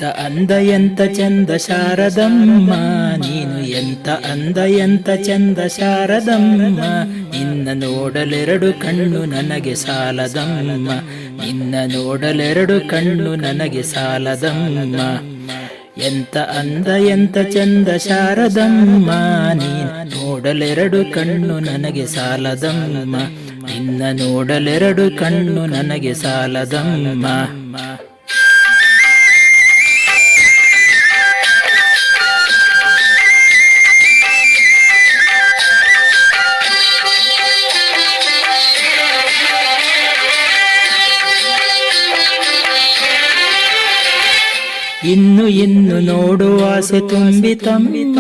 ಎಂತ ಅಂದ ಎಂತ ಚಂದ ಶಾರದಮ್ಮ ನೀನು, ಎಂತ ಅಂದ ಎಂತ ಚಂದ ಶಾರದಮ್ಮ. ನಿನ್ನ ನೋಡಲೆರಡು ಕಣ್ಣು ನನಗೆ ಸಾಲದಮ್ಮ, ನಿನ್ನ ನೋಡಲೆರಡು ಕಣ್ಣು ನನಗೆ ಸಾಲದಮ್ಮ. ಎಂತ ಅಂದ ಎಂತ ಚಂದ ಶಾರದಮ್ಮ ನೀನು, ನೋಡಲೆರಡು ಕಣ್ಣು ನನಗೆ ಸಾಲದಮ್ಮ, ನಿನ್ನ ನೋಡಲೆರಡು ಕಣ್ಣು ನನಗೆ ಸಾಲದಮ್ಮ. ಇನ್ನು ಇನ್ನು ನೋಡುವ ಆಸೆ ತುಂಬಿತಮ್ಮ,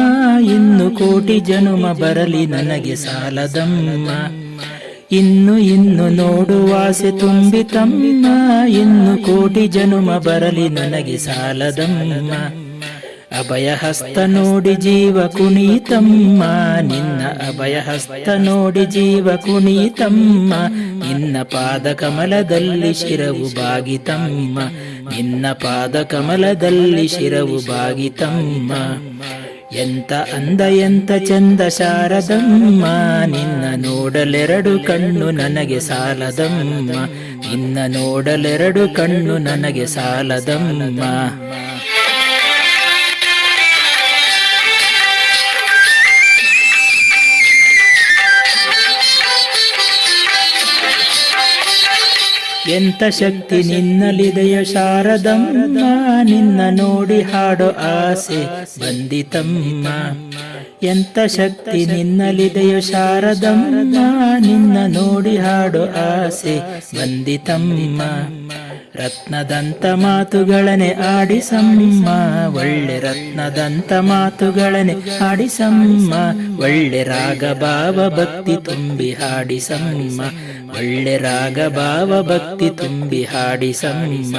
ಇನ್ನು ಕೋಟಿ ಜನುಮ ಬರಲಿ ನನಗೆ ಸಾಲದಮ್ಮ. ಇನ್ನು ಇನ್ನು ನೋಡುವ ಆಸೆ ತುಂಬಿತಮ್ಮ, ಇನ್ನು ಕೋಟಿ ಜನುಮ ಬರಲಿ ನನಗೆ ಸಾಲದಮ್ಮ. ಅಭಯ ಹಸ್ತ ನೋಡಿ ಜೀವ ಕುಣಿತಮ್ಮ, ನಿನ್ನ ಅಭಯ ಹಸ್ತ ನೋಡಿ ಜೀವ ಕುಣಿತಮ್ಮ. ನಿನ್ನ ಪಾದ ಕಮಲದಲ್ಲಿ ಶಿರವು ಬಾಗಿತಮ್ಮ, ನಿನ್ನ ಪಾದ ಕಮಲದಲ್ಲಿ ಶಿರವು ಬಾಗಿತಮ್ಮ. ಎಂತ ಅಂದ ಎಂತ ಚಂದ ಶಾರದಮ್ಮ, ನಿನ್ನ ನೋಡಲೆರಡು ಕಣ್ಣು ನನಗೆ ಸಾಲದಮ್ಮ, ನಿನ್ನ ನೋಡಲೆರಡು ಕಣ್ಣು ನನಗೆ ಸಾಲದಮ್ಮ. ಎಂತ ಶಕ್ತಿ ನಿನ್ನಲ್ಲಿದೆಯ ಶಾರದಮ್ಮ, ನಿನ್ನ ನೋಡಿ ಹಾಡೋ ಆಸೆ ಬಂದಿತಮ್ಮ. ಎಂತ ಶಕ್ತಿ ನಿನ್ನಲ್ಲಿದೆಯ ಶಾರದಮ್ಮ, ನಿನ್ನ ನೋಡಿ ಹಾಡೋ ಆಸೆ ಬಂದಿತಮ್ಮ. ರತ್ನದಂತ ಮಾತುಗಳನೆ ಆಡಿಸಮ್ಮ, ಒಳ್ಳೆ ರತ್ನದಂತ ಮಾತುಗಳನೆ ಆಡಿಸಮ್ಮ. ಒಳ್ಳೆ ರಾಗ ಭಾವ ಭಕ್ತಿ ತುಂಬಿ ಹಾಡಿಸಮ್ಮ, ಒಳ್ಳೆ ರಾಗ ಭಾವ ಭಕ್ತಿ ತುಂಬಿ ಹಾಡಿಸಮ್ಮ.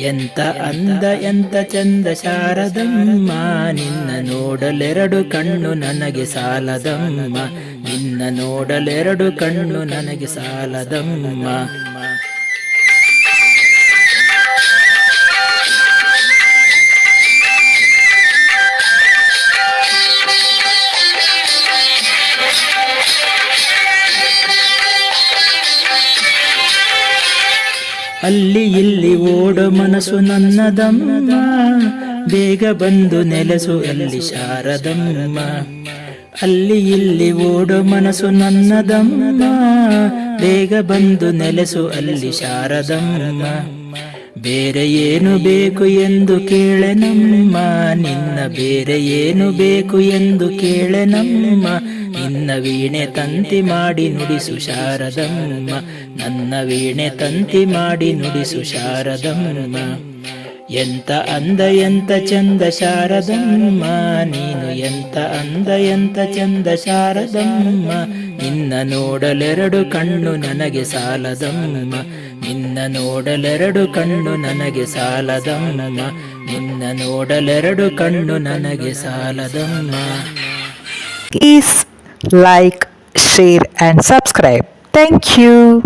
ಎಂತ ಅಂದ ಎಂತ ಚಂದ ಶಾರದಮ್ಮ, ನಿನ್ನ ನೋಡಲೆರಡು ಕಣ್ಣು ನನಗೆ ಸಾಲದಮ್ಮ, ನಿನ್ನ ನೋಡಲೆರಡು ಕಣ್ಣು ನನಗೆ ಸಾಲದಮ್ಮ. ಅಲ್ಲಿ ಇಲ್ಲಿ ಓಡೋ ಮನಸ್ಸು ನನ್ನದಮ್ಮ, ಬೇಗ ಬಂದು ನೆಲೆಸು ಅಲ್ಲಿ ಶಾರದಮ್ಮ. ಅಲ್ಲಿ ಇಲ್ಲಿ ಓಡೋ ಮನಸ್ಸು ನನ್ನದಮ್ಮ, ಬೇಗ ಬಂದು ನೆಲೆಸು ಅಲ್ಲಿ ಶಾರದಮ್ಮ. ಬೇರೆ ಏನು ಬೇಕು ಎಂದು ಕೇಳೆನಮ್ಮ, ನಿನ್ನ ಬೇರೆ ಏನು ಬೇಕು ಎಂದು ಕೇಳೆನಮ್ಮ. ನಿನ್ನ ವೀಣೆ ತಂತಿ ಮಾಡಿ ನುಡಿಸು ಶಾರದಮ್ಮ, ನನ್ನ ವೀಣೆ ತಂತಿ ಮಾಡಿ ನುಡಿಸು ಶಾರದಮ್ಮ. ಎಂತ ಅಂದ ಎಂತ ಚಂದ ಶಾರದಮ್ಮ ನೀನು, ಎಂತ ಅಂದ ಎಂತ ಚಂದ ಶಾರದಮ್ಮ. ನಿನ್ನ ನೋಡಲೆರಡು ಕಣ್ಣು ನನಗೆ ಸಾಲದಮ್ಮ, ನಿನ್ನ ನೋಡಲೆರಡು ಕಣ್ಣು ನನಗೆ ಸಾಲದಮ್ಮ, ನಿನ್ನ ನೋಡಲೆರಡು ಕಣ್ಣು ನನಗೆ ಸಾಲದಮ್ಮ. Please like, share and subscribe. Thank you.